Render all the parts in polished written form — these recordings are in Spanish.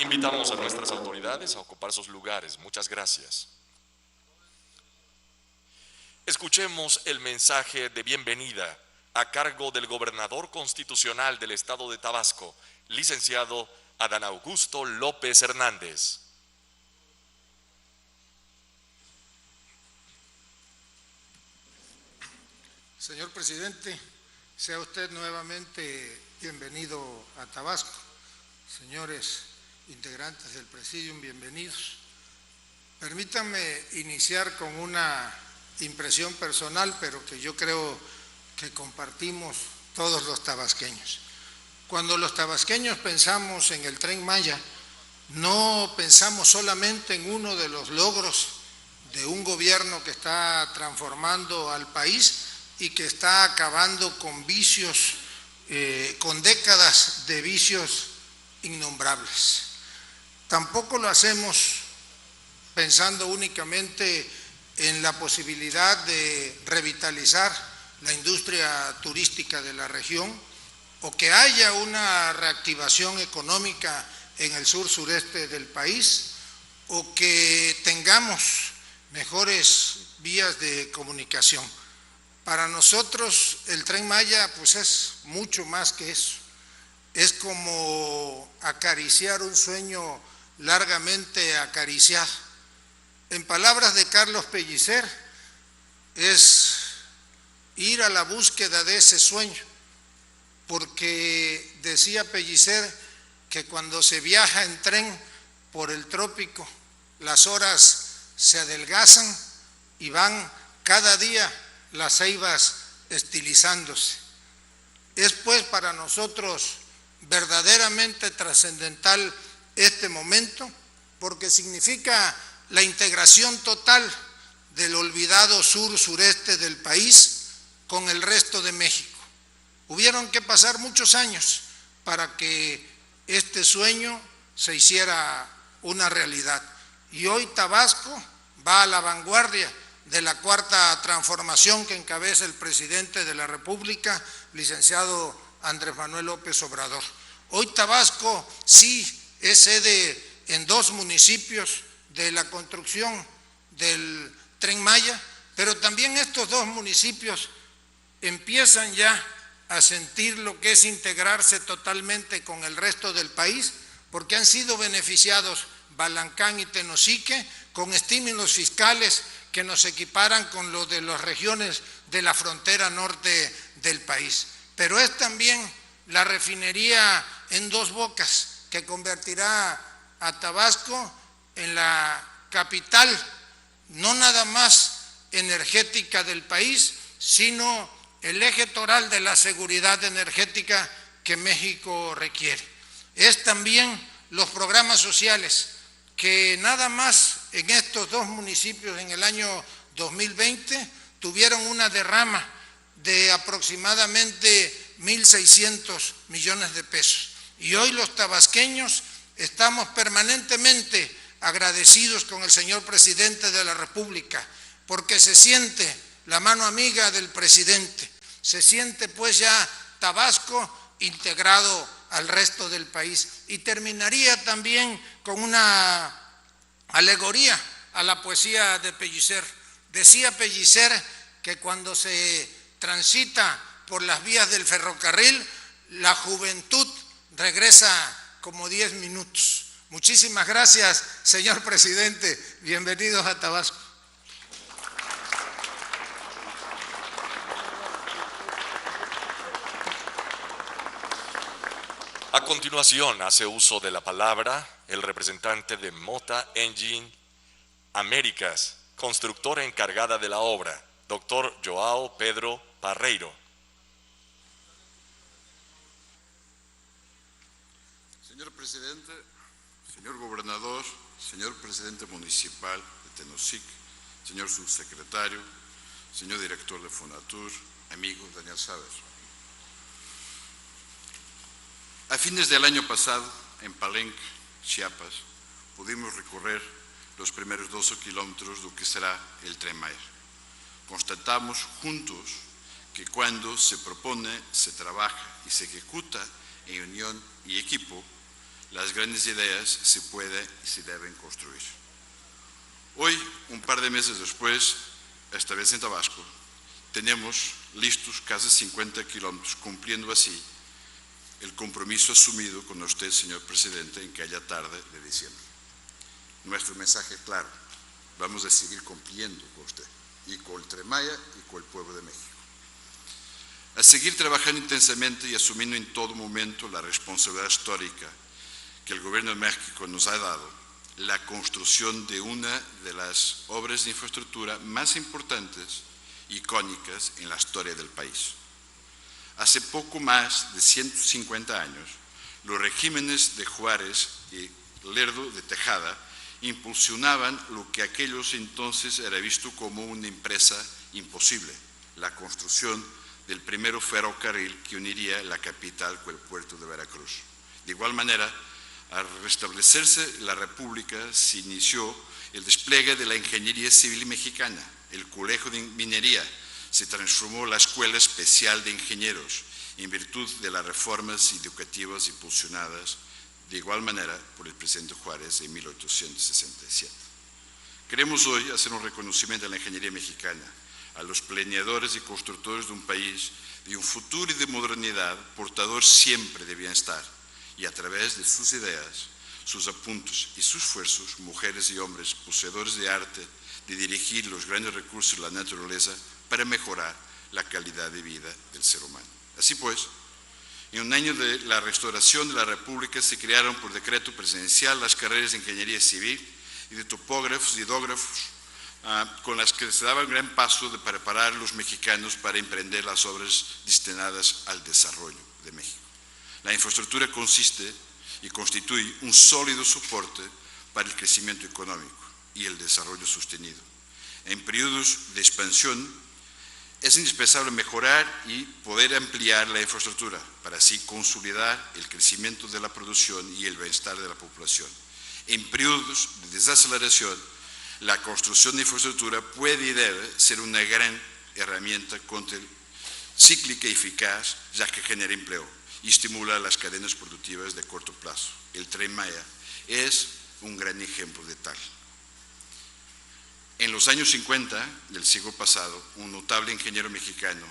Invitamos a nuestras autoridades a ocupar sus lugares. Muchas gracias. Escuchemos el mensaje de bienvenida a cargo del gobernador constitucional del estado de Tabasco, licenciado Adán Augusto López Hernández. Señor presidente, sea usted nuevamente bienvenido a Tabasco. Señores integrantes del Presidium, bienvenidos. Permítanme iniciar con una impresión personal, pero que yo creo que compartimos todos los tabasqueños. Cuando los tabasqueños pensamos en el Tren Maya, no pensamos solamente en uno de los logros de un gobierno que está transformando al país y que está acabando con vicios, con décadas de vicios innombrables. Tampoco lo hacemos pensando únicamente en la posibilidad de revitalizar la industria turística de la región o que haya una reactivación económica en el sur-sureste del país o que tengamos mejores vías de comunicación. Para nosotros el Tren Maya pues es mucho más que eso. Es como acariciar un sueño largamente acariciado. En palabras de Carlos Pellicer, es ir a la búsqueda de ese sueño, porque decía Pellicer que cuando se viaja en tren por el trópico, las horas se adelgazan y van cada día las ceibas estilizándose. Es pues para nosotros verdaderamente trascendental este momento, porque significa la integración total del olvidado sur-sureste del país con el resto de México. Hubieron que pasar muchos años para que este sueño se hiciera una realidad. Y hoy Tabasco va a la vanguardia de la cuarta transformación que encabeza el presidente de la República, licenciado Andrés Manuel López Obrador. Hoy Tabasco sí es sede en 2 municipios de la construcción del Tren Maya, pero también estos 2 municipios empiezan ya a sentir lo que es integrarse totalmente con el resto del país, porque han sido beneficiados Balancán y Tenosique con estímulos fiscales que nos equiparan con los de las regiones de la frontera norte del país. Pero es también la refinería en 2 Bocas que convertirá a Tabasco en la capital, no nada más energética del país, sino el eje toral de la seguridad energética que México requiere. Es también los programas sociales que nada más en estos 2 municipios en el año 2020 tuvieron una derrama de aproximadamente 1.600 millones de pesos. Y hoy los tabasqueños estamos permanentemente agradecidos con el señor presidente de la República, porque se siente la mano amiga del presidente, se siente pues ya Tabasco integrado al resto del país. Y terminaría también con una alegoría a la poesía de Pellicer. Decía Pellicer que cuando se transita por las vías del ferrocarril, la juventud regresa como 10 minutos. Muchísimas gracias, señor presidente. Bienvenidos a Tabasco. A continuación, hace uso de la palabra el representante de Mota Engine Américas, constructora encargada de la obra, doctor Joao Pedro Parreiro. Señor presidente, señor gobernador, señor presidente municipal de Tenosique, señor subsecretario, señor director de Fonatur, amigo Daniel Saber. A fines del año pasado, en Palenque, Chiapas, pudimos recorrer los primeros 12 kilómetros de lo que será el Tren Maya. Constatamos juntos que cuando se propone, se trabaja y se ejecuta en unión y equipo, las grandes ideas se pueden y se deben construir. Hoy, un par de meses después, esta vez en Tabasco, tenemos listos casi 50 kilómetros, cumpliendo así el compromiso asumido con usted, señor presidente, en aquella tarde de diciembre. Nuestro mensaje es claro: vamos a seguir cumpliendo con usted, y con el Tren Maya y con el pueblo de México. A seguir trabajando intensamente y asumiendo en todo momento la responsabilidad histórica que el Gobierno de México nos ha dado, la construcción de una de las obras de infraestructura más importantes, icónicas en la historia del país. Hace poco más de 150 años, los regímenes de Juárez y Lerdo de Tejada impulsionaban lo que aquellos entonces era visto como una empresa imposible: la construcción del primero ferrocarril que uniría la capital con el puerto de Veracruz. De igual manera, al restablecerse la República, se inició el despliegue de la ingeniería civil mexicana. El Colegio de Minería se transformó en la Escuela Especial de Ingenieros, en virtud de las reformas educativas impulsionadas de igual manera por el presidente Juárez en 1867. Queremos hoy hacer un reconocimiento a la ingeniería mexicana, a los planeadores y constructores de un país, de un futuro y de modernidad, portador siempre de bienestar, y a través de sus ideas, sus apuntes y sus esfuerzos, mujeres y hombres poseedores de arte, de dirigir los grandes recursos de la naturaleza para mejorar la calidad de vida del ser humano. Así pues, en un año de la restauración de la República se crearon por decreto presidencial las carreras de ingeniería civil y de topógrafos y hidrógrafos, con las que se daba un gran paso de preparar a los mexicanos para emprender las obras destinadas al desarrollo de México. La infraestructura consiste y constituye un sólido soporte para el crecimiento económico y el desarrollo sostenido. En periodos de expansión es indispensable mejorar y poder ampliar la infraestructura para así consolidar el crecimiento de la producción y el bienestar de la población. En periodos de desaceleración, la construcción de infraestructura puede y debe ser una gran herramienta cíclica y eficaz, ya que genera empleo y estimula las cadenas productivas de corto plazo. El Tren Maya es un gran ejemplo de tal. En los años 50 del siglo pasado, un notable ingeniero mexicano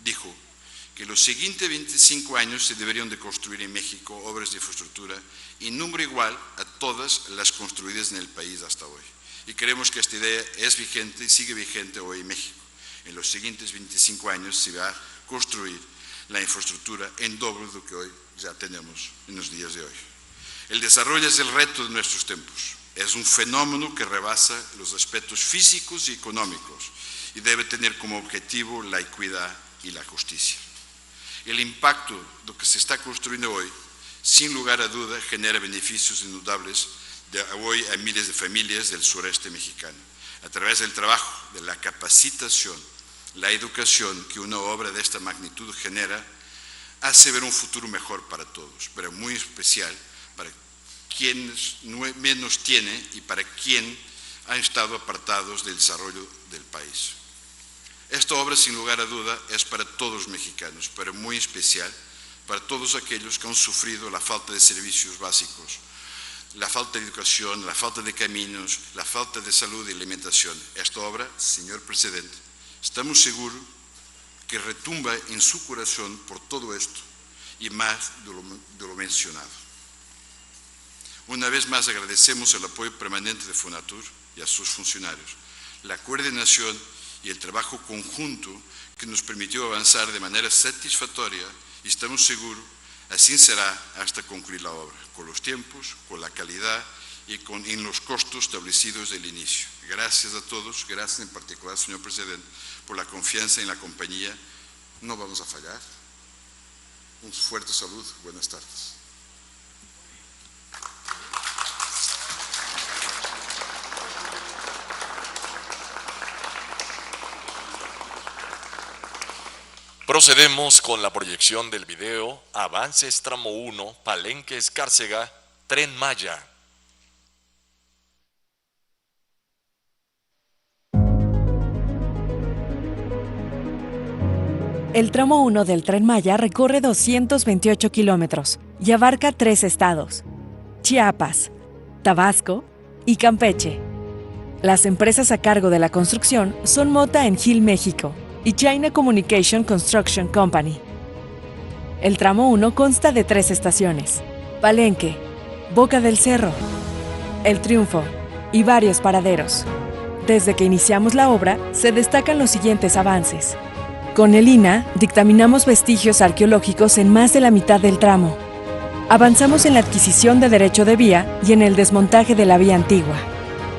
dijo que los siguientes 25 años se deberían de construir en México obras de infraestructura en número igual a todas las construidas en el país hasta hoy. Y creemos que esta idea es vigente y sigue vigente hoy en México. En los siguientes 25 años se va a construir la infraestructura en doble de lo que hoy ya tenemos en los días de hoy. El desarrollo es el reto de nuestros tiempos. Es un fenómeno que rebasa los aspectos físicos y económicos y debe tener como objetivo la equidad y la justicia. El impacto de lo que se está construyendo hoy, sin lugar a duda, genera beneficios indudables hoy a miles de familias del sureste mexicano. A través del trabajo, de la capacitación, la educación que una obra de esta magnitud genera, hace ver un futuro mejor para todos, pero muy especial para quienes menos tienen y para quien han estado apartados del desarrollo del país. Esta obra, sin lugar a duda, es para todos los mexicanos, pero muy especial para todos aquellos que han sufrido la falta de servicios básicos, la falta de educación, la falta de caminos, la falta de salud y alimentación. Esta obra, señor presidente, estamos seguros que retumba en su corazón por todo esto y más de lo mencionado. Una vez más agradecemos el apoyo permanente de Fonatur y a sus funcionarios, la coordinación y el trabajo conjunto que nos permitió avanzar de manera satisfactoria y estamos seguros así será hasta concluir la obra, con los tiempos, con la calidad y en los costos establecidos del inicio. Gracias a todos, gracias en particular, señor presidente, por la confianza en la compañía. No vamos a fallar. Un fuerte saludo, buenas tardes. Procedemos con la proyección del video Avances Tramo 1, Palenque Escárcega, Tren Maya. El tramo 1 del Tren Maya recorre 228 kilómetros y abarca 3 estados. Chiapas, Tabasco y Campeche. Las empresas a cargo de la construcción son Mota Engil México y China Communication Construction Company. El tramo 1 consta de 3 estaciones: Palenque, Boca del Cerro, El Triunfo y varios paraderos. Desde que iniciamos la obra, se destacan los siguientes avances. Con el INAH, dictaminamos vestigios arqueológicos en más de la mitad del tramo. Avanzamos en la adquisición de derecho de vía y en el desmontaje de la vía antigua.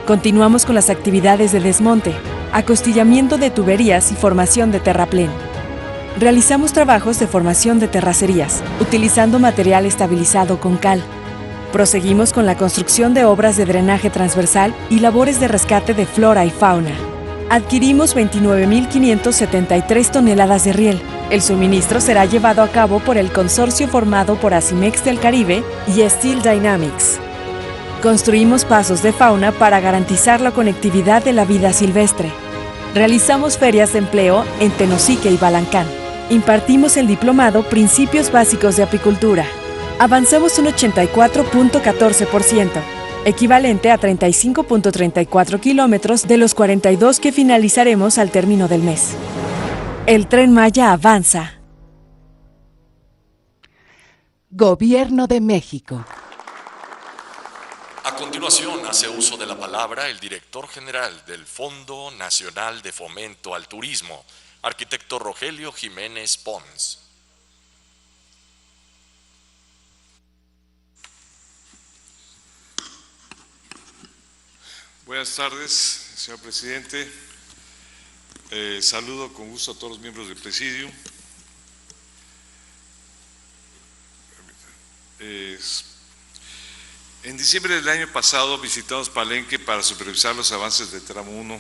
Continuamos con las actividades de desmonte, acostillamiento de tuberías y formación de terraplén. Realizamos trabajos de formación de terracerías, utilizando material estabilizado con cal. Proseguimos con la construcción de obras de drenaje transversal y labores de rescate de flora y fauna. Adquirimos 29.573 toneladas de riel. El suministro será llevado a cabo por el consorcio formado por Asimex del Caribe y Steel Dynamics. Construimos pasos de fauna para garantizar la conectividad de la vida silvestre. Realizamos ferias de empleo en Tenosique y Balancán. Impartimos el diplomado Principios Básicos de Apicultura. Avanzamos un 84.14%, equivalente a 35.34 kilómetros de los 42 que finalizaremos al término del mes. El Tren Maya avanza. Gobierno de México. A continuación, hace uso de la palabra el director general del Fondo Nacional de Fomento al Turismo, arquitecto Rogelio Jiménez Pons. Buenas tardes, señor presidente. Saludo con gusto a todos los miembros del presidium. En diciembre del año pasado visitamos Palenque para supervisar los avances del tramo 1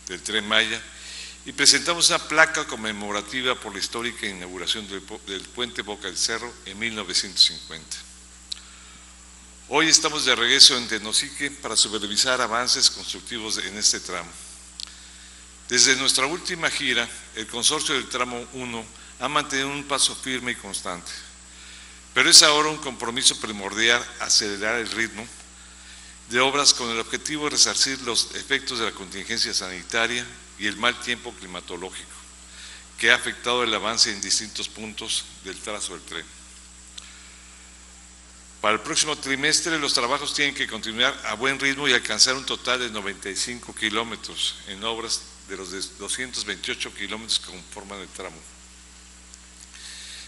del Tren Maya y presentamos una placa conmemorativa por la histórica inauguración del puente Boca del Cerro en 1950. Hoy estamos de regreso en Tenosique para supervisar avances constructivos en este tramo. Desde nuestra última gira, el consorcio del tramo 1 ha mantenido un paso firme y constante, pero es ahora un compromiso primordial acelerar el ritmo de obras con el objetivo de resarcir los efectos de la contingencia sanitaria y el mal tiempo climatológico que ha afectado el avance en distintos puntos del trazo del tren. Para el próximo trimestre los trabajos tienen que continuar a buen ritmo y alcanzar un total de 95 kilómetros en obras de los 228 kilómetros que conforman el tramo.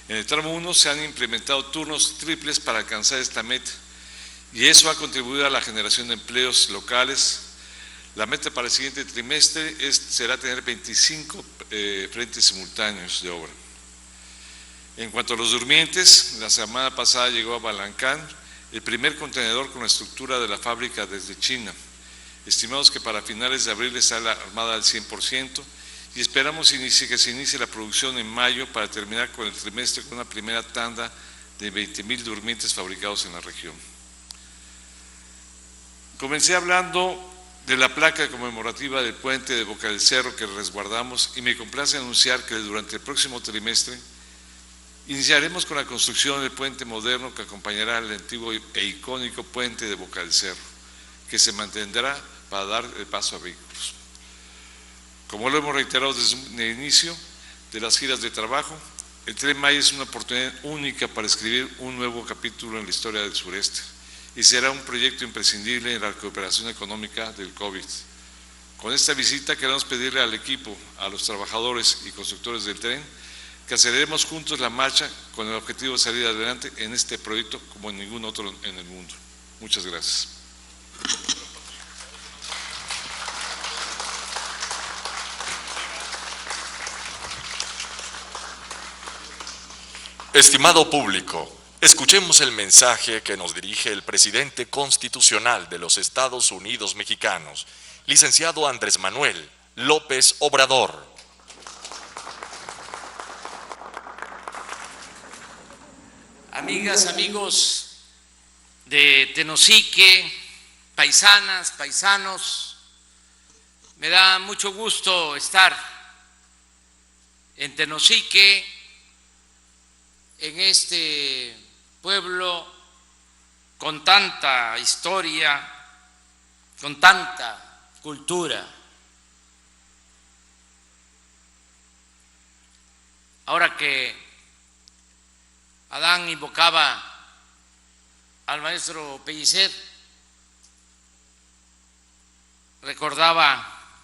En el tramo 1 se han implementado turnos triples para alcanzar esta meta y eso ha contribuido a la generación de empleos locales. La meta para el siguiente trimestre será tener 25 frentes simultáneos de obra. En cuanto a los durmientes, la semana pasada llegó a Balancán el primer contenedor con la estructura de la fábrica desde China. Estimamos que para finales de abril estará armada al 100% y esperamos que se inicie la producción en mayo para terminar con el trimestre con una primera tanda de 20,000 durmientes fabricados en la región. Comencé hablando de la placa conmemorativa del puente de Boca del Cerro que resguardamos y me complace anunciar que durante el próximo trimestre iniciaremos con la construcción del puente moderno que acompañará al antiguo e icónico puente de Boca del Cerro, que se mantendrá para dar el paso a vehículos. Como lo hemos reiterado desde el inicio de las giras de trabajo, el Tren Maya es una oportunidad única para escribir un nuevo capítulo en la historia del sureste y será un proyecto imprescindible en la recuperación económica del COVID. Con esta visita queremos pedirle al equipo, a los trabajadores y constructores del tren, que aceleremos juntos la marcha con el objetivo de salir adelante en este proyecto como en ningún otro en el mundo. Muchas gracias. Estimado público, escuchemos el mensaje que nos dirige el presidente constitucional de los Estados Unidos mexicanos, licenciado Andrés Manuel López Obrador. Amigas, amigos de Tenosique, paisanas, paisanos, me da mucho gusto estar en Tenosique, en este pueblo con tanta historia, con tanta cultura. Ahora que Adán invocaba al maestro Pellicer, recordaba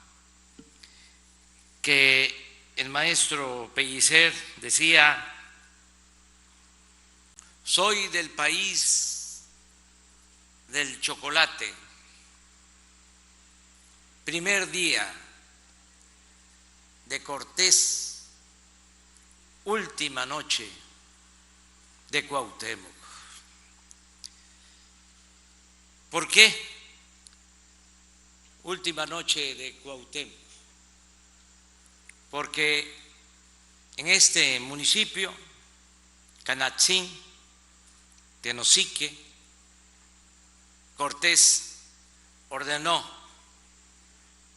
que el maestro Pellicer decía: soy del país del chocolate, primer día de Cortés, última noche de Cuauhtémoc. ¿Por qué última noche de Cuauhtémoc? Porque en este municipio, Canatzin, Tenosique, Cortés ordenó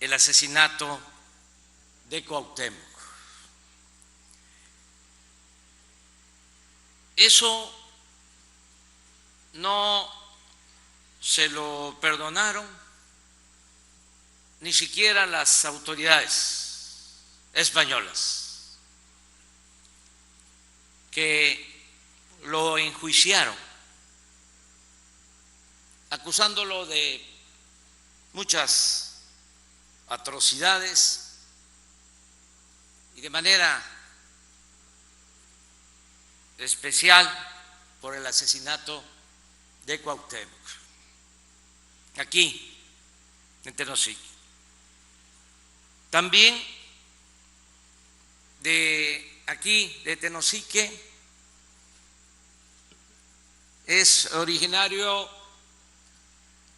el asesinato de Cuauhtémoc. Eso no se lo perdonaron ni siquiera las autoridades españolas, que lo enjuiciaron, acusándolo de muchas atrocidades y de manera especial por el asesinato de Cuauhtémoc, aquí en Tenosique. También de aquí, de Tenosique, es originario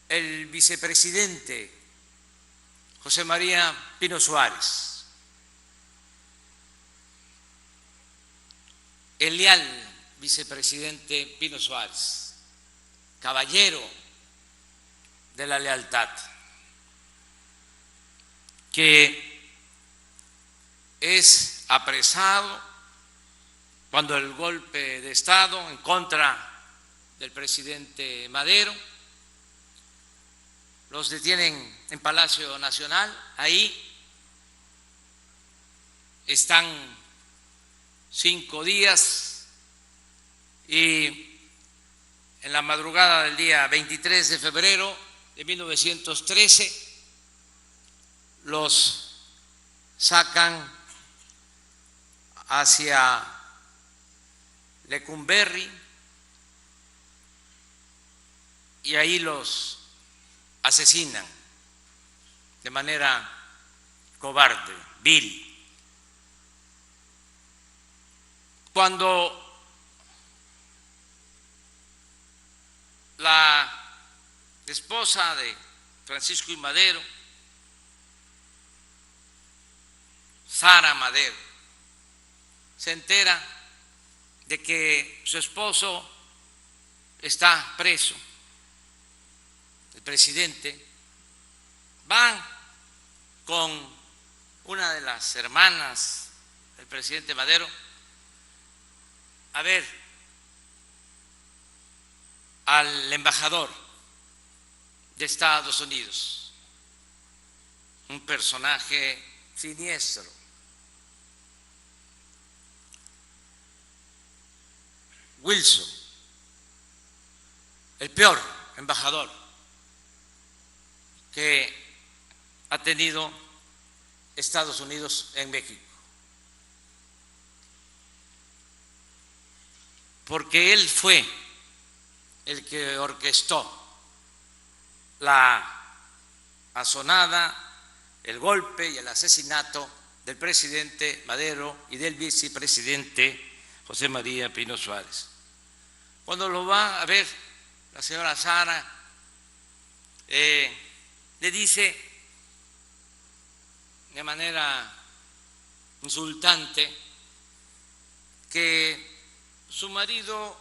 el vicepresidente José María Pino Suárez, el leal vicepresidente Pino Suárez, caballero de la lealtad, que es apresado cuando el golpe de Estado en contra del presidente Madero, los detienen en Palacio Nacional, ahí están 5 días y en la madrugada del día 23 de febrero de 1913 los sacan hacia Lecumberri y ahí los asesinan de manera cobarde, vil. Cuando la esposa de Francisco I. Madero, Sara Madero, se entera de que su esposo está preso, el presidente, van con una de las hermanas del presidente Madero a ver al embajador de Estados Unidos, un personaje siniestro. Wilson, el peor embajador que ha tenido Estados Unidos en México, porque él fue el que orquestó la asonada, el golpe y el asesinato del presidente Madero y del vicepresidente José María Pino Suárez. Cuando lo va a ver la señora Sara, le dice de manera insultante que su marido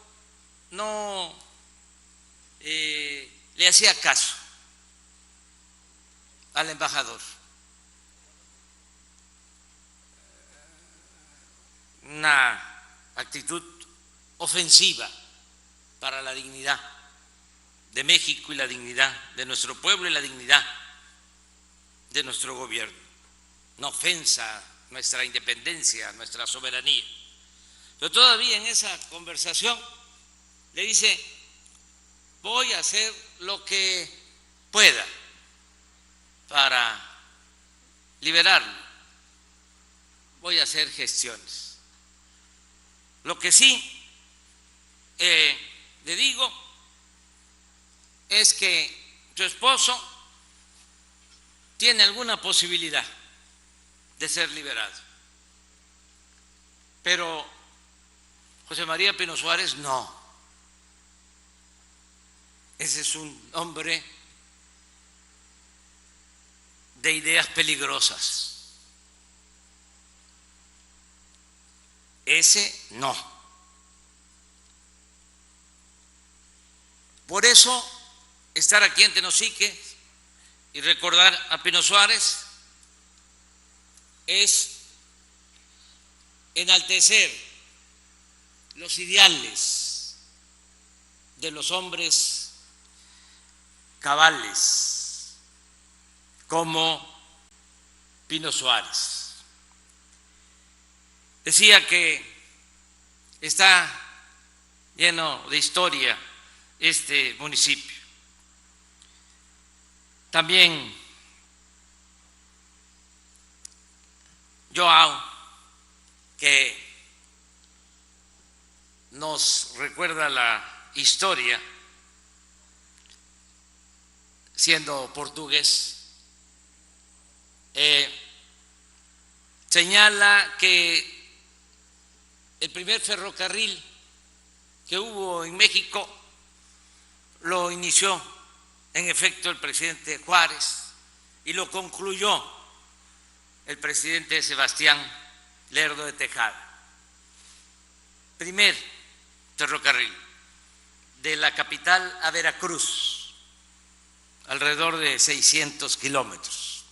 no le hacía caso al embajador. Una actitud ofensiva para la dignidad de México y la dignidad de nuestro pueblo y la dignidad de nuestro gobierno. Una ofensa a nuestra independencia, a nuestra soberanía. Pero todavía en esa conversación le dice: voy a hacer lo que pueda para liberarlo, voy a hacer gestiones. Lo que sí le digo es que su esposo tiene alguna posibilidad de ser liberado, pero José María Pino Suárez no. Ese es un hombre de ideas peligrosas. Ese no. Por eso, estar aquí en Tenosique y recordar a Pino Suárez es enaltecer los ideales de los hombres cabales como Pino Suárez. Decía que está lleno de historia este municipio. También Joao, que nos recuerda la historia, siendo portugués, señala que el primer ferrocarril que hubo en México lo inició en efecto el presidente Juárez y lo concluyó el presidente Sebastián Lerdo de Tejada. Primer ferrocarril de la capital a Veracruz, alrededor de 600 kilómetros.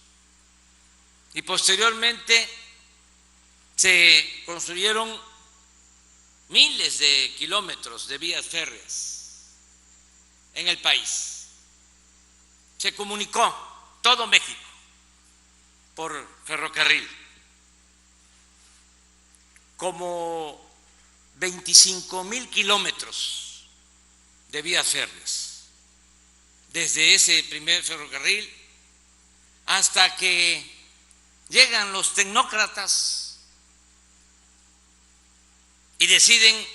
Y posteriormente se construyeron miles de kilómetros de vías férreas en el país. Se comunicó todo México por ferrocarril, como 25,000 kilómetros de vías férreas, desde ese primer ferrocarril hasta que llegan los tecnócratas y deciden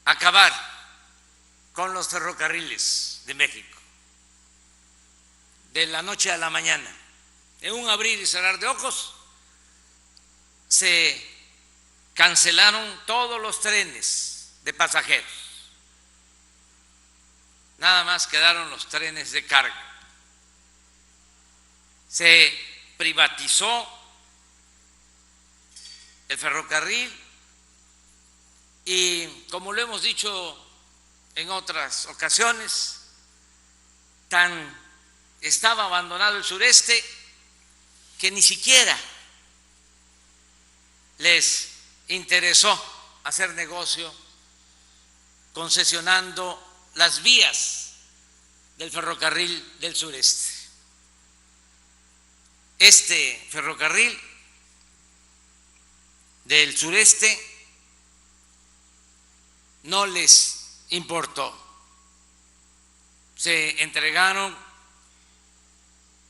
acabar con los ferrocarriles de México. De la noche a la mañana, en un abrir y cerrar de ojos, se cancelaron todos los trenes de pasajeros. Nada más quedaron los trenes de carga. Se privatizó el ferrocarril y, como lo hemos dicho en otras ocasiones, tan estaba abandonado el sureste que ni siquiera les interesó hacer negocio concesionando las vías del ferrocarril del sureste. Este ferrocarril del sureste no les importó. Se entregaron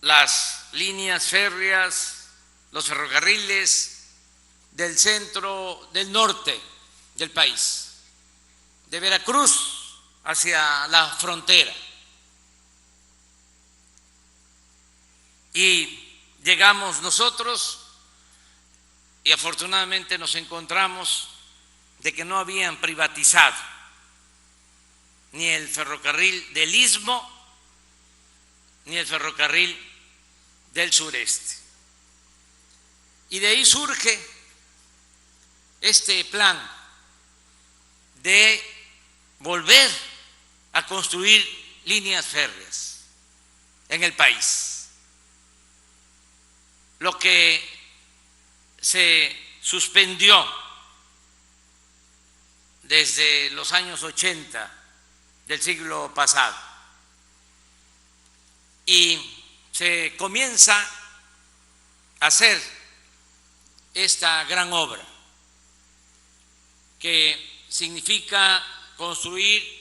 las líneas férreas, los ferrocarriles del centro, del norte del país, de Veracruz hacia la frontera. Y llegamos nosotros y afortunadamente nos encontramos de que no habían privatizado ni el ferrocarril del Istmo ni el ferrocarril del sureste. Y de ahí surge este plan de volver a construir líneas férreas en el país. Lo que se suspendió desde los años 80 del siglo pasado. Y se comienza a hacer esta gran obra que significa construir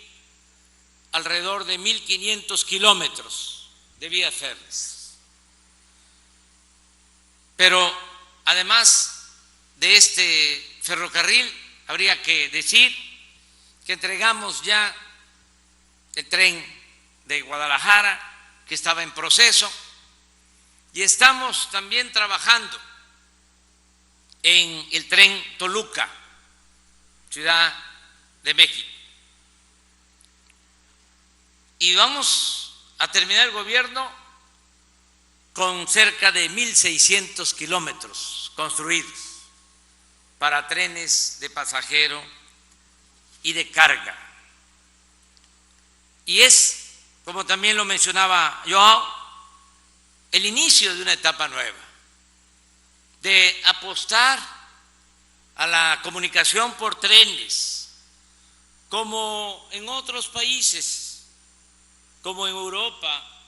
alrededor de 1.500 kilómetros de vías férreas. Pero además de este ferrocarril, habría que decir que entregamos ya el tren de Guadalajara, que estaba en proceso, y estamos también trabajando en el tren Toluca, Ciudad de México. Y vamos a terminar el gobierno con cerca de 1.600 kilómetros construidos para trenes de pasajero y de carga. Y es, como también lo mencionaba Joao, el inicio de una etapa nueva, de apostar a la comunicación por trenes, como en otros países, como en Europa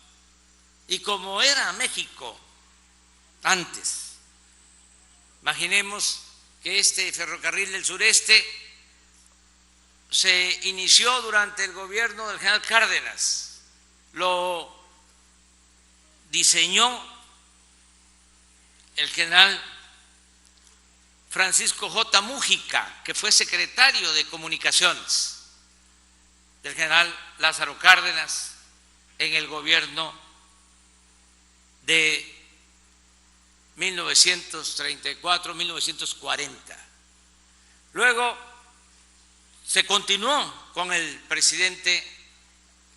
y como era México antes. Imaginemos que este ferrocarril del sureste se inició durante el gobierno del general Cárdenas, lo diseñó el general Francisco J. Mújica, que fue secretario de Comunicaciones del general Lázaro Cárdenas en el gobierno de 1934-1940. Luego se continuó con el presidente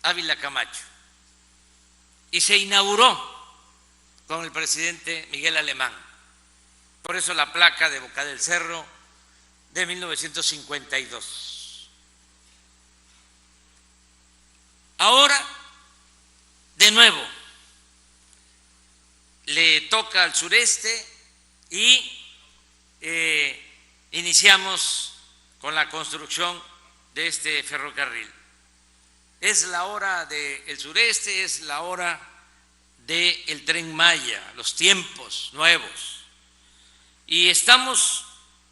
Ávila Camacho y se inauguró con el presidente Miguel Alemán. Por eso la placa de Boca del Cerro de 1952. Ahora, de nuevo, le toca al sureste y iniciamos con la construcción de este ferrocarril. Es la hora del sureste, es la hora del Tren Maya, los tiempos nuevos. Y estamos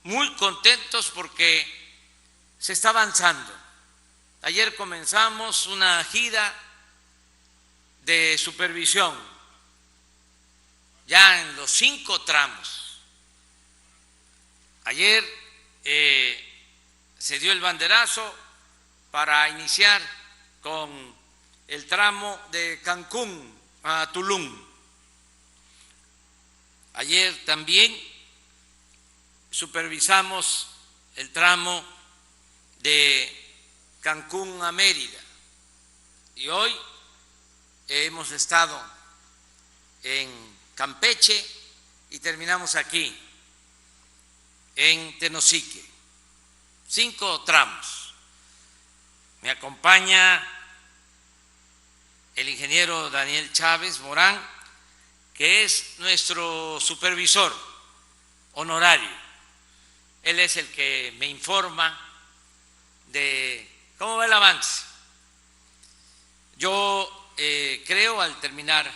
muy contentos porque se está avanzando. Ayer comenzamos una gira de supervisión, ya en los 5 tramos. Ayer se dio el banderazo para iniciar con el tramo de Cancún a Tulum. Ayer también supervisamos el tramo de Cancún a Mérida y hoy hemos estado en Campeche y terminamos aquí en Tenosique. 5 tramos. Me acompaña el ingeniero Daniel Chávez Morán, que es nuestro supervisor honorario. Él es el que me informa de cómo va el avance. Yo creo, al terminar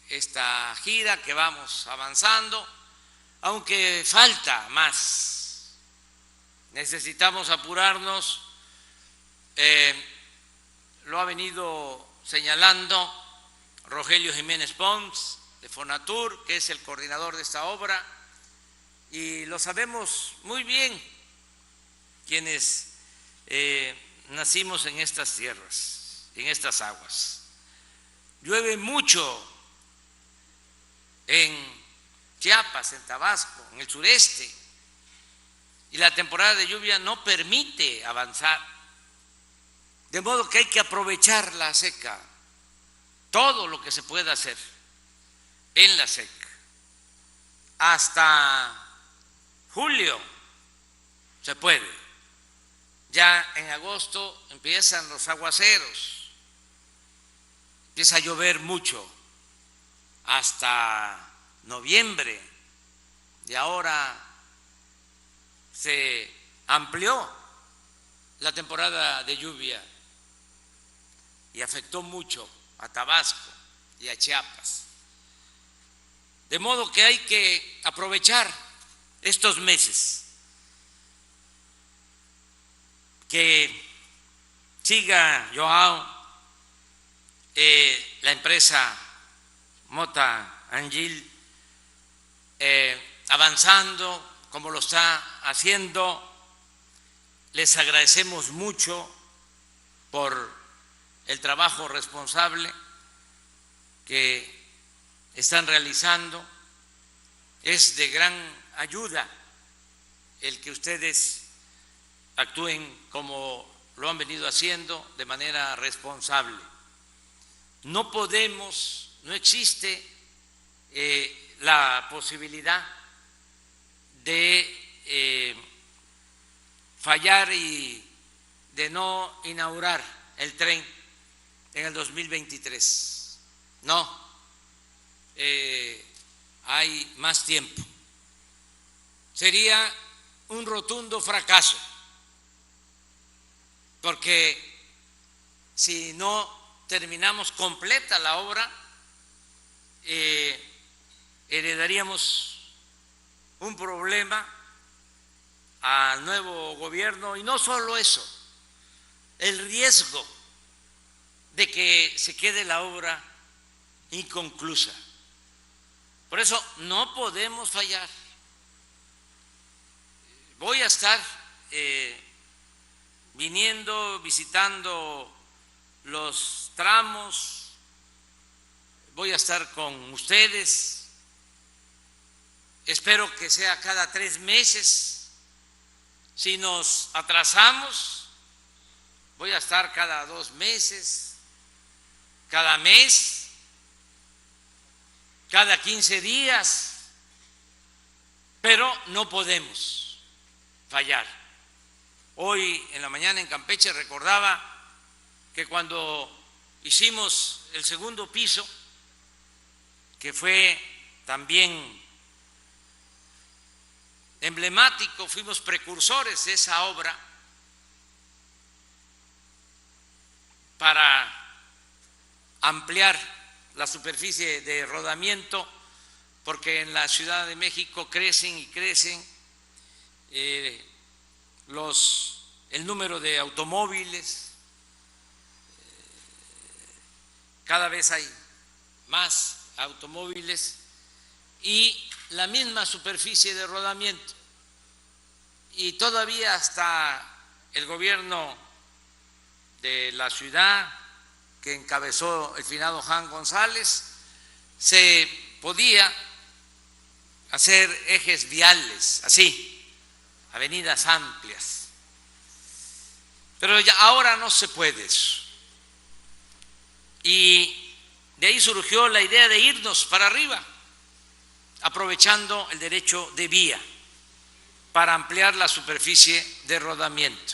esta gira, que vamos avanzando, aunque falta más. Necesitamos apurarnos. Lo ha venido señalando Rogelio Jiménez Pons de Fonatur, que es el coordinador de esta obra, y lo sabemos muy bien quienes nacimos en estas tierras, en estas aguas. Llueve mucho en Chiapas, en Tabasco, en el sureste, y la temporada de lluvia no permite avanzar, de modo que hay que aprovechar la seca, todo lo que se pueda hacer en la seca. Hasta julio se puede. Ya en agosto empiezan los aguaceros, empieza a llover mucho hasta noviembre, y ahora se amplió la temporada de lluvia y afectó mucho a Tabasco y a Chiapas. De modo que hay que aprovechar estos meses, que siga Joao, la empresa Mota Angil, avanzando como lo está haciendo. Les agradecemos mucho por el trabajo responsable que están realizando. Es de gran ayuda el que ustedes actúen como lo han venido haciendo, de manera responsable. No podemos, no existe la posibilidad de fallar y de no inaugurar el tren en el 2023. No, hay más tiempo. Sería un rotundo fracaso, porque si no terminamos completa la obra, heredaríamos un problema al nuevo gobierno, y no solo eso, el riesgo de que se quede la obra inconclusa. Por eso no podemos fallar. Voy a estar viniendo, visitando los tramos, voy a estar con ustedes, espero que sea cada 3 meses. Si nos atrasamos, voy a estar cada 2 meses, cada mes, cada 15 días, pero no podemos fallar. Hoy en la mañana en Campeche recordaba que cuando hicimos el segundo piso, que fue también emblemático, fuimos precursores de esa obra para ampliar la superficie de rodamiento, porque en la Ciudad de México crecen y crecen el número de automóviles, cada vez hay más automóviles y la misma superficie de rodamiento, y todavía hasta el gobierno de la ciudad que encabezó el finado Jan González se podía hacer ejes viales así, avenidas amplias, pero ya ahora no se puede eso, y de ahí surgió la idea de irnos para arriba, aprovechando el derecho de vía para ampliar la superficie de rodamiento,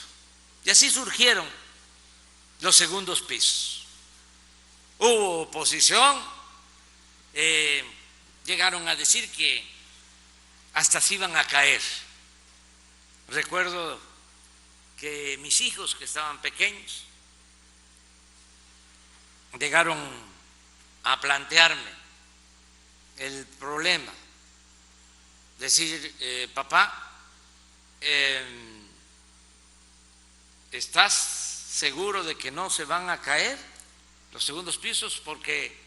y así surgieron los segundos pisos. Hubo oposición, llegaron a decir que hasta se iban a caer. Recuerdo que mis hijos, que estaban pequeños, llegaron a plantearme el problema, decir, papá, ¿estás seguro de que no se van a caer los segundos pisos? Porque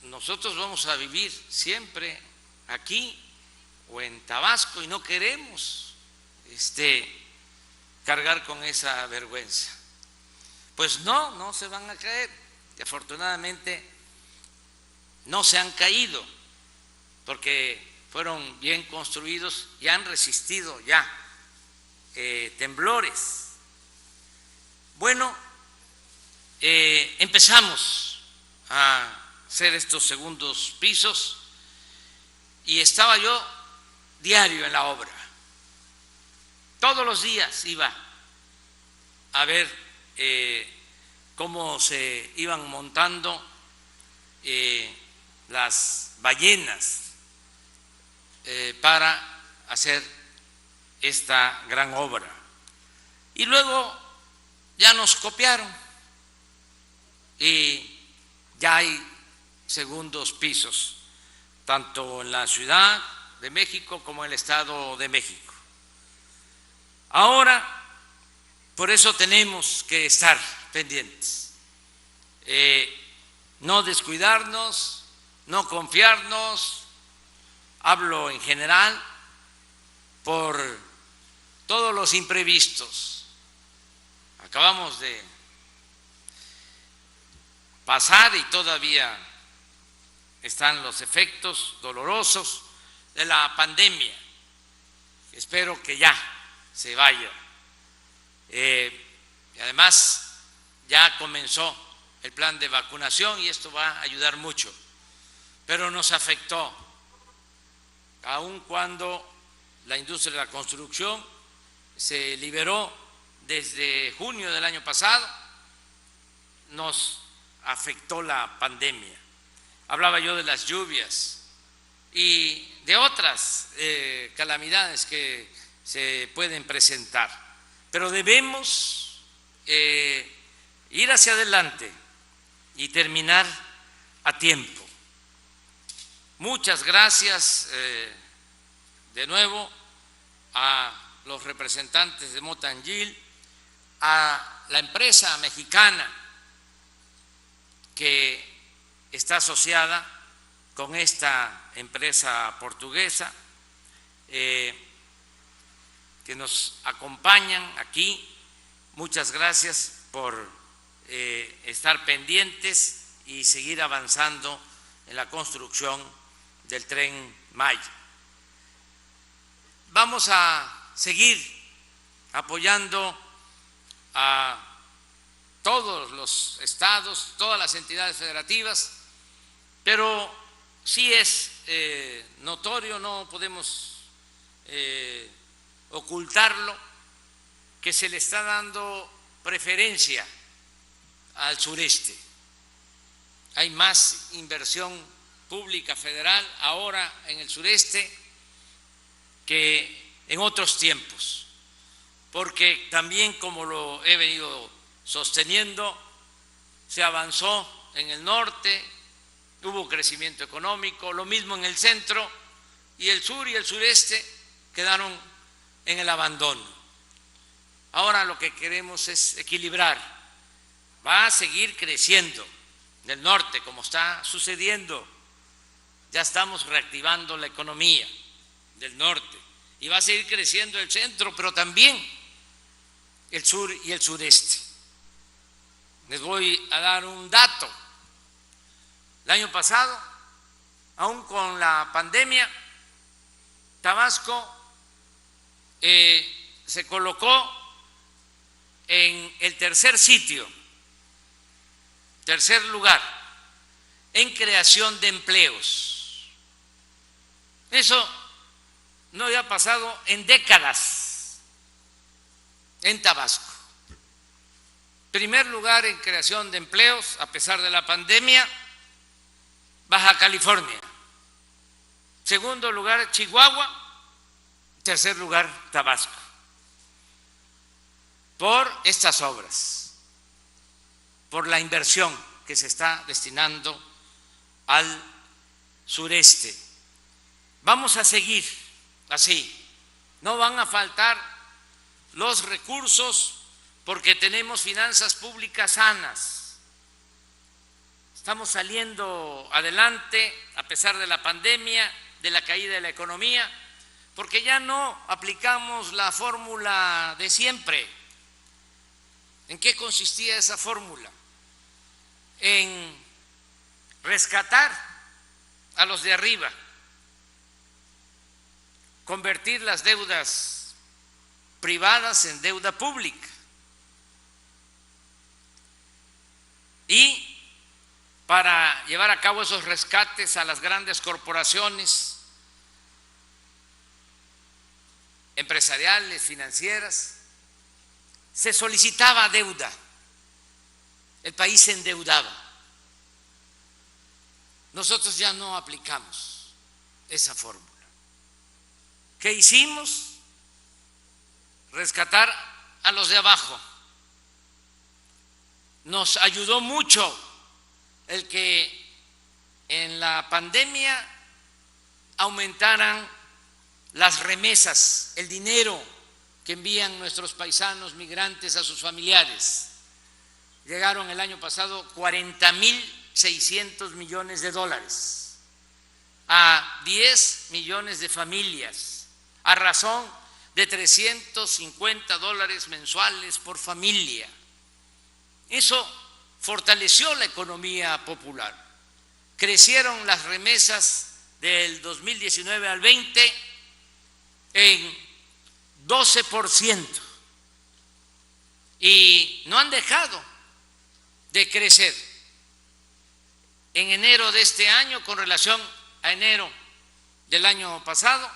nosotros vamos a vivir siempre aquí o en Tabasco y no queremos cargar con esa vergüenza. Pues no se van a caer, y afortunadamente no se han caído, porque fueron bien construidos y han resistido ya temblores. Bueno, empezamos a hacer estos segundos pisos y estaba yo diario en la obra. Todos los días iba a ver cómo se iban montando las ballenas para hacer esta gran obra. Y luego ya nos copiaron y ya hay segundos pisos, tanto en la Ciudad de México como en el Estado de México. Ahora, por eso tenemos que estar pendientes, no descuidarnos, no confiarnos, hablo en general, por todos los imprevistos. Acabamos de pasar y todavía están los efectos dolorosos de la pandemia. Espero que ya se vaya. Y además ya comenzó el plan de vacunación y esto va a ayudar mucho, pero nos afectó, aun cuando la industria de la construcción se liberó desde junio del año pasado, nos afectó la pandemia. Hablaba yo de las lluvias y de otras calamidades que se pueden presentar, pero debemos ir hacia adelante y terminar a tiempo. Muchas gracias de nuevo a los representantes de Mota Engil, a la empresa mexicana que está asociada con esta empresa portuguesa, que nos acompañan aquí. Muchas gracias por estar pendientes y seguir avanzando en la construcción del Tren Maya. Vamos a seguir apoyando a todos los estados, todas las entidades federativas, pero sí es notorio, no podemos ocultarlo, que se le está dando preferencia al sureste. Hay más inversión pública federal ahora en el sureste que en otros tiempos, porque también, como lo he venido sosteniendo, se avanzó en el norte, hubo crecimiento económico, lo mismo en el centro, y el sur y el sureste quedaron en el abandono. Ahora lo que queremos es equilibrar. Va a seguir creciendo en el norte, como está sucediendo. Ya estamos reactivando la economía del norte y va a seguir creciendo el centro, pero también el sur y el sureste. Les voy a dar un dato. El año pasado, aún con la pandemia, Tabasco se colocó en el tercer lugar en creación de empleos. Eso no había pasado en décadas en Tabasco. Primer lugar en creación de empleos, a pesar de la pandemia, Baja California. Segundo lugar, Chihuahua. Tercer lugar, Tabasco. Por estas obras, por la inversión que se está destinando al sureste. Vamos a seguir así. No van a faltar los recursos porque tenemos finanzas públicas sanas. Estamos saliendo adelante a pesar de la pandemia, de la caída de la economía, porque ya no aplicamos la fórmula de siempre. ¿En qué consistía esa fórmula? En rescatar a los de arriba, convertir las deudas privadas en deuda pública y para llevar a cabo esos rescates a las grandes corporaciones empresariales, financieras, se solicitaba deuda, el país se endeudaba. Nosotros ya no aplicamos esa fórmula. ¿Qué hicimos? Rescatar a los de abajo. Nos ayudó mucho el que en la pandemia aumentaran las remesas, el dinero que envían nuestros paisanos migrantes a sus familiares. Llegaron el año pasado 40.600 millones de dólares a 10 millones de familias, a razón de $350 mensuales por familia. Eso fortaleció la economía popular. Crecieron las remesas del 2019 al 20 en 12% y no han dejado de crecer. En enero de este año, con relación a enero del año pasado,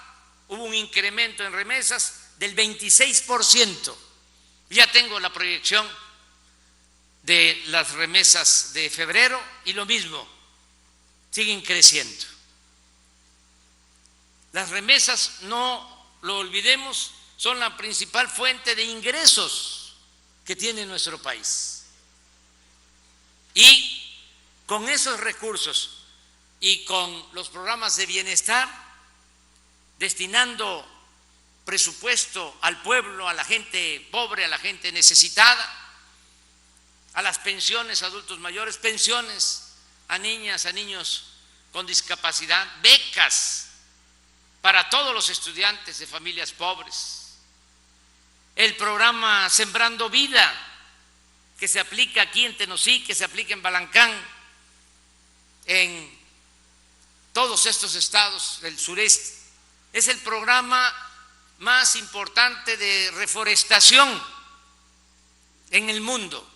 hubo un incremento en remesas del 26%. Ya tengo la proyección de las remesas de febrero y lo mismo, siguen creciendo. Las remesas, no lo olvidemos, son la principal fuente de ingresos que tiene nuestro país. Y con esos recursos y con los programas de bienestar, destinando presupuesto al pueblo, a la gente pobre, a la gente necesitada, a las pensiones a adultos mayores, pensiones a niñas, a niños con discapacidad, becas para todos los estudiantes de familias pobres, el programa Sembrando Vida, que se aplica aquí en Tenosí, que se aplica en Balancán, en todos estos estados del sureste. Es el programa más importante de reforestación en el mundo.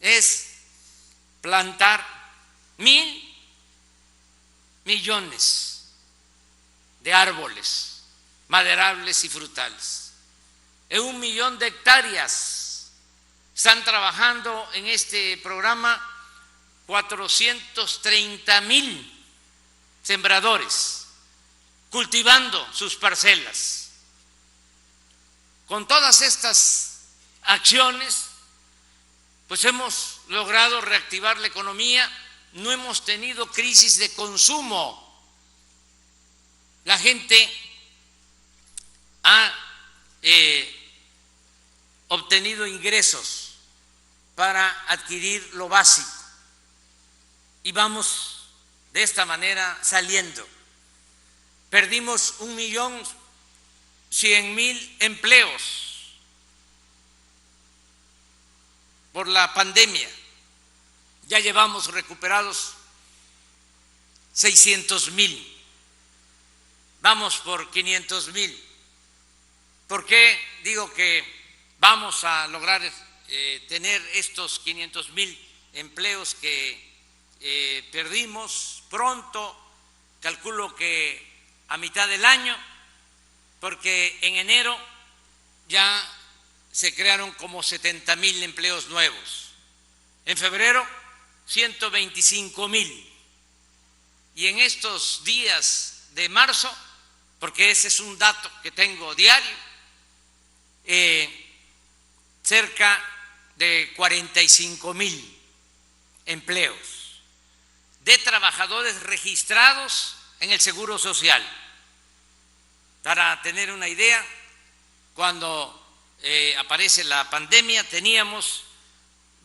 Es plantar 1.000 millones de árboles maderables y frutales. En 1 millón de hectáreas están trabajando en este programa 430.000 sembradores, cultivando sus parcelas. Con todas estas acciones, pues hemos logrado reactivar la economía, no hemos tenido crisis de consumo. La gente ha obtenido ingresos para adquirir lo básico y vamos de esta manera saliendo. Perdimos 1.100.000 empleos por la pandemia. Ya llevamos recuperados 600.000. Vamos por 500.000. ¿Por qué digo que vamos a lograr tener estos 500.000 empleos que perdimos pronto? Calculo que a mitad del año, porque en enero ya se crearon como 70.000 empleos nuevos. En febrero, 125.000. Y en estos días de marzo, porque ese es un dato que tengo diario, cerca de 45.000 empleos de trabajadores registrados en el Seguro Social. Para tener una idea, cuando aparece la pandemia teníamos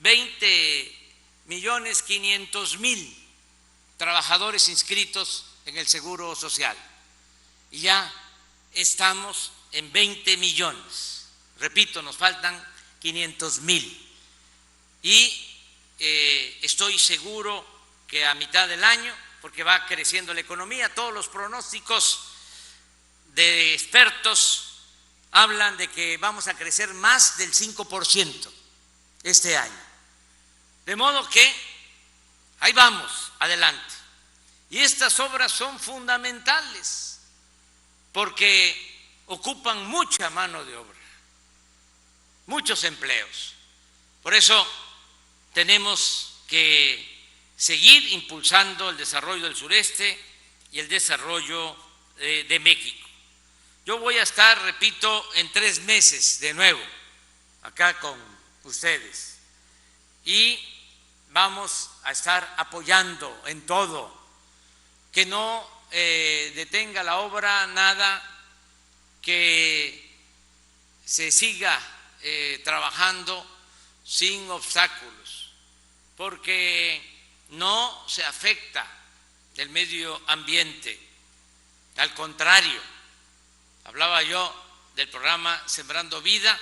20.500.000 trabajadores inscritos en el Seguro Social y ya estamos en 20 millones. Repito, nos faltan 500.000 y estoy seguro que a mitad del año, porque va creciendo la economía, todos los pronósticos de expertos hablan de que vamos a crecer más del 5% este año. De modo que ahí vamos, adelante. Y estas obras son fundamentales porque ocupan mucha mano de obra, muchos empleos. Por eso tenemos que seguir impulsando el desarrollo del sureste y el desarrollo de México. Yo voy a estar, repito, en 3 meses de nuevo acá con ustedes y vamos a estar apoyando en todo, que no detenga la obra nada, que se siga trabajando sin obstáculos, porque no se afecta el medio ambiente, al contrario, hablaba yo del programa Sembrando Vida,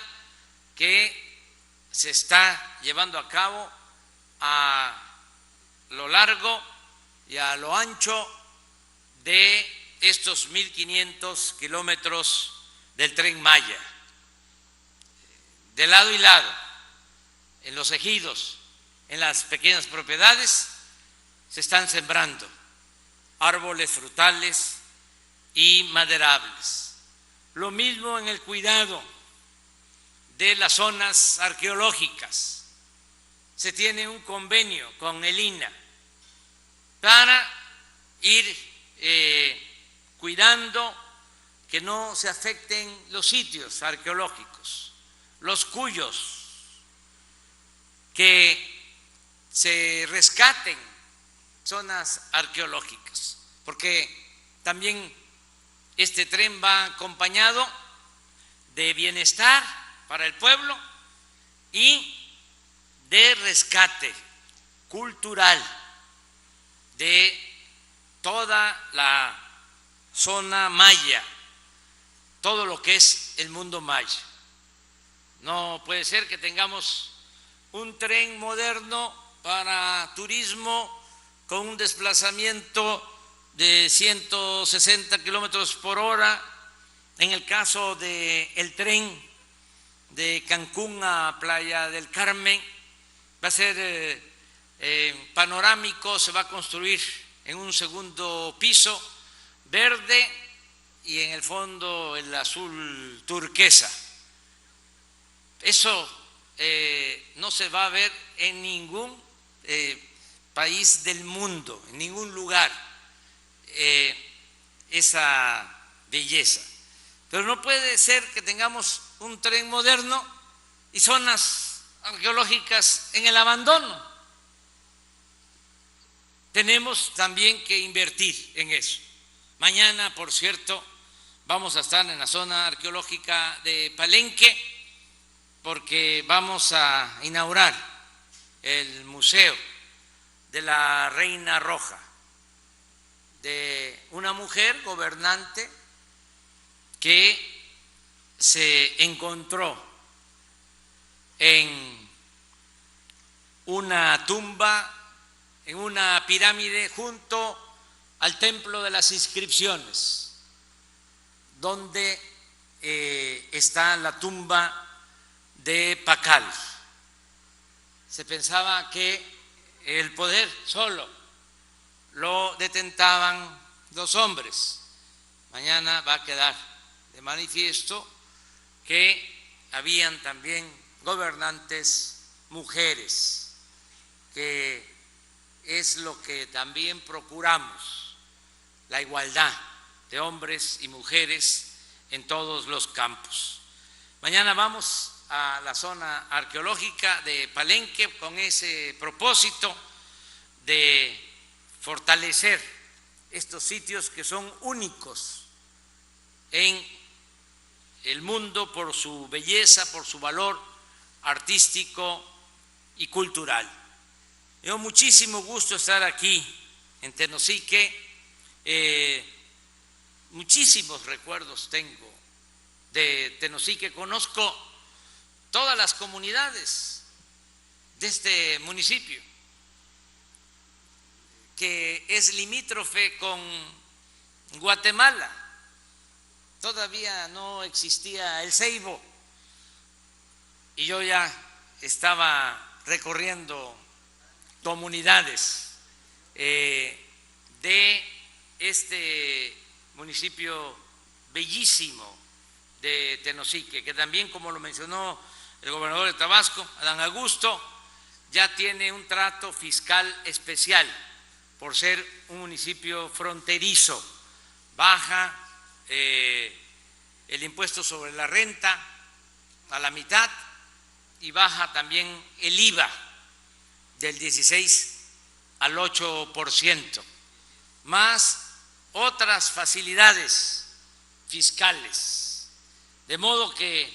que se está llevando a cabo a lo largo y a lo ancho de estos 1.500 kilómetros del Tren Maya, de lado y lado, en los ejidos, en las pequeñas propiedades, se están sembrando árboles frutales y maderables. Lo mismo en el cuidado de las zonas arqueológicas. Se tiene un convenio con el INAH para ir cuidando que no se afecten los sitios arqueológicos, los cuyos, que se rescaten zonas arqueológicas, porque también este tren va acompañado de bienestar para el pueblo y de rescate cultural de toda la zona maya, todo lo que es el mundo maya. No puede ser que tengamos un tren moderno para turismo con un desplazamiento de 160 kilómetros por hora. En el caso del tren de Cancún a Playa del Carmen, va a ser panorámico, se va a construir en un segundo piso verde y en el fondo el azul turquesa. Eso no se va a ver en ningún país del mundo, en ningún lugar, esa belleza. Pero no puede ser que tengamos un tren moderno y zonas arqueológicas en el abandono. Tenemos también que invertir en eso. Mañana, por cierto, vamos a estar en la zona arqueológica de Palenque porque vamos a inaugurar el Museo de la Reina Roja, de una mujer gobernante que se encontró en una tumba, en una pirámide junto al Templo de las Inscripciones, donde está la tumba de Pacal. Se pensaba que el poder solo lo detentaban los hombres. Mañana va a quedar de manifiesto que habían también gobernantes mujeres, que es lo que también procuramos, la igualdad de hombres y mujeres en todos los campos. Mañana vamos a la zona arqueológica de Palenque con ese propósito de fortalecer estos sitios que son únicos en el mundo por su belleza, por su valor artístico y cultural. Me dio muchísimo gusto estar aquí en Tenosique. Muchísimos recuerdos tengo de Tenosique. Conozco todas las comunidades de este municipio, que es limítrofe con Guatemala. Todavía no existía el ceibo y yo ya estaba recorriendo comunidades de este municipio bellísimo de Tenosique, que también, como lo mencionó el gobernador de Tabasco, Adán Augusto, ya tiene un trato fiscal especial por ser un municipio fronterizo. Baja el impuesto sobre la renta a la mitad y baja también el IVA del 16 al 8%, más otras facilidades fiscales. De modo que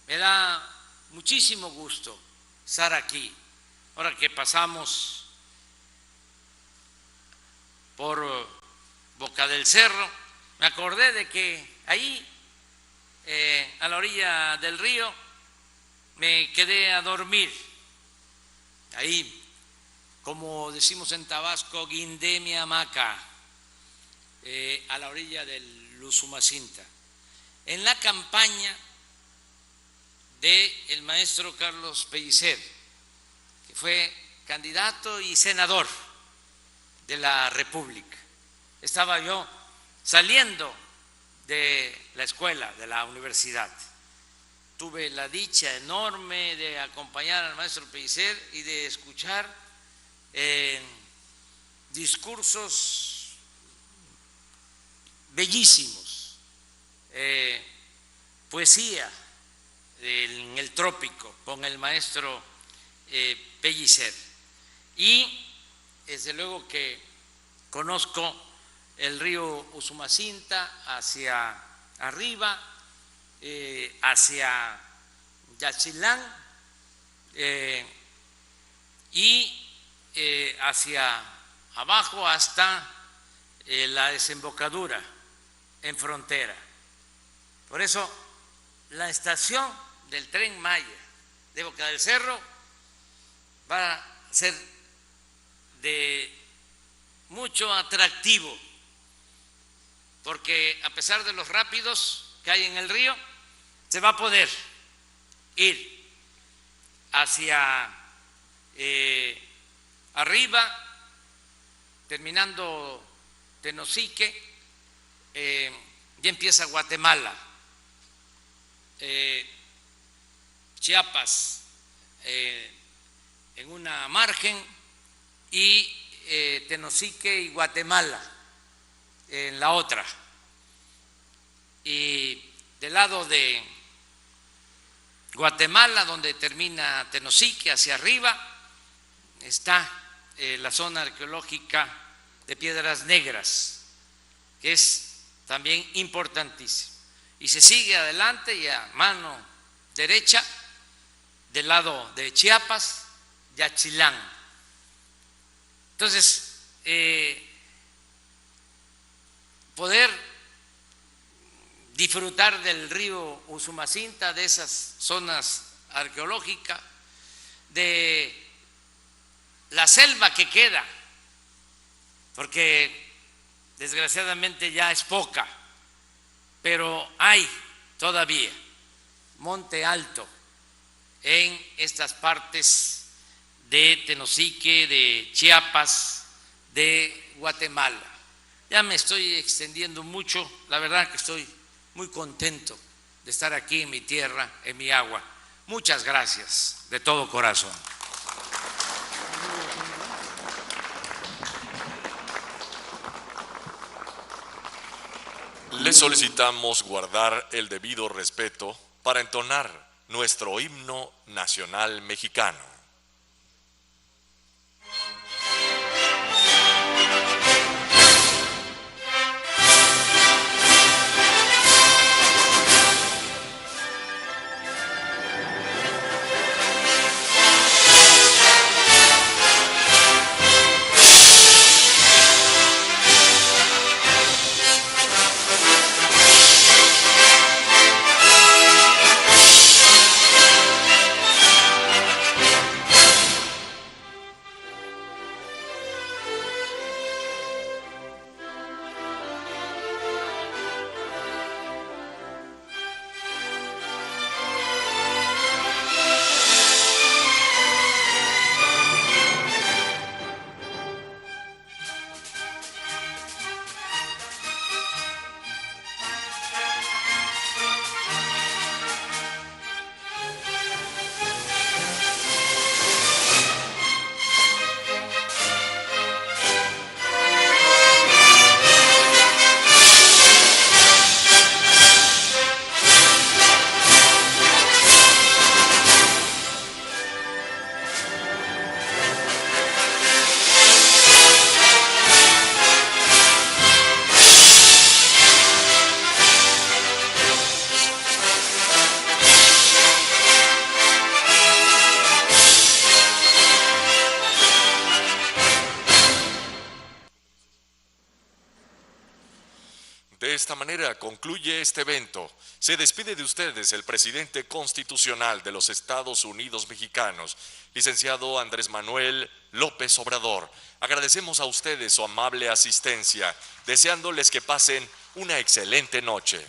me da muchísimo gusto estar aquí. Ahora que pasamos por Boca del Cerro, me acordé de que ahí, a la orilla del río, me quedé a dormir. Ahí, como decimos en Tabasco, guindé mi hamaca, a la orilla del Usumacinta, en la campaña del maestro Carlos Pellicer, que fue candidato y senador de la República. Estaba yo saliendo de la escuela, de la universidad. Tuve la dicha enorme de acompañar al maestro Pellicer y de escuchar discursos bellísimos, poesía en el trópico con el maestro Pellicer. Y desde luego que conozco el río Usumacinta hacia arriba, hacia Yaxchilán y hacia abajo hasta la desembocadura en Frontera. Por eso la estación del Tren Maya de Boca del Cerro va a ser de mucho atractivo, porque a pesar de los rápidos que hay en el río, se va a poder ir hacia arriba, terminando Tenosique, ya empieza Guatemala, Chiapas en una margen y Tenosique y Guatemala en la otra. Y del lado de Guatemala, donde termina Tenosique, hacia arriba, está la zona arqueológica de Piedras Negras, que es también importantísimo. Y se sigue adelante y a mano derecha, del lado de Chiapas, Yaxchilán. Entonces, poder disfrutar del río Usumacinta, de esas zonas arqueológicas, de la selva que queda, porque desgraciadamente ya es poca, pero hay todavía monte alto en estas partes de Tenosique, de Chiapas, de Guatemala. Ya me estoy extendiendo mucho, la verdad que estoy muy contento de estar aquí en mi tierra, en mi agua. Muchas gracias de todo corazón. Le solicitamos guardar el debido respeto para entonar nuestro himno nacional mexicano. De esta manera concluye este evento. Se despide de ustedes el presidente constitucional de los Estados Unidos mexicanos, licenciado Andrés Manuel López Obrador. Agradecemos a ustedes su amable asistencia, deseándoles que pasen una excelente noche.